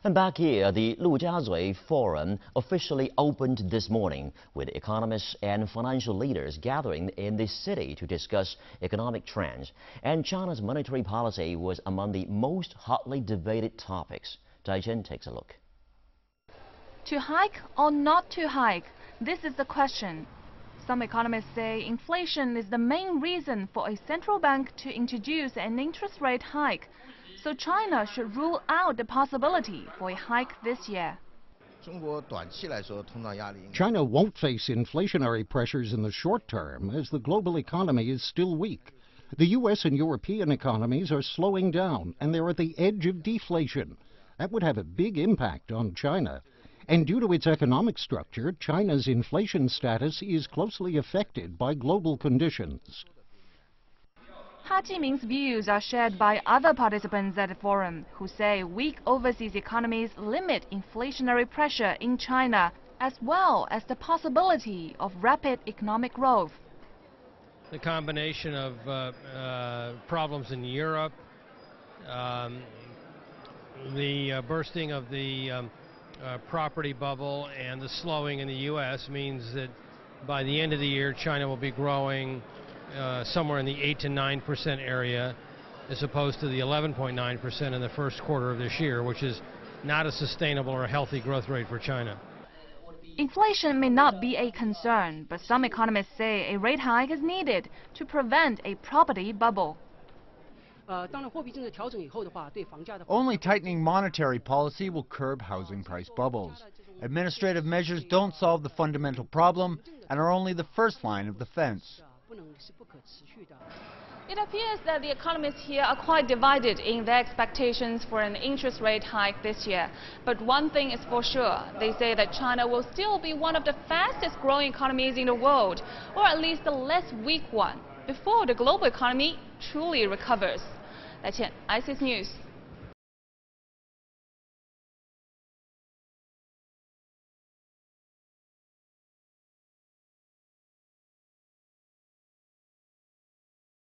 And back here, the Lujiazui Forum officially opened this morning, with economists and financial leaders gathering in the city to discuss economic trends. And China's monetary policy was among the most hotly debated topics. Dai Chen takes a look. To hike or not to hike? This is the question. Some economists say inflation is the main reason for a central bank to introduce an interest rate hike. So China should rule out the possibility for a hike this year. China won't face inflationary pressures in the short term as the global economy is still weak. The U.S. and European economies are slowing down and they're at the edge of deflation. That would have a big impact on China. And due to its economic structure, China's inflation status is closely affected by global conditions. Ha Jiming's views are shared by other participants at the forum, who say weak overseas economies limit inflationary pressure in China, as well as the possibility of rapid economic growth. The combination of problems in Europe, the bursting of the property bubble, and the slowing in the U.S. means that by the end of the year, China will be growing somewhere in the 8 to 9% area, as opposed to the 11.9% in the first quarter of this year, which is not a sustainable or a healthy growth rate for China. Inflation may not be a concern, but some economists say a rate hike is needed to prevent a property bubble. Only tightening monetary policy will curb housing price bubbles. Administrative measures don't solve the fundamental problem and are only the first line of defense. It appears that the economists here are quite divided in their expectations for an interest rate hike this year. But one thing is for sure, they say that China will still be one of the fastest growing economies in the world, or at least the less weak one, before the global economy truly recovers. Dai Chen, ICS News.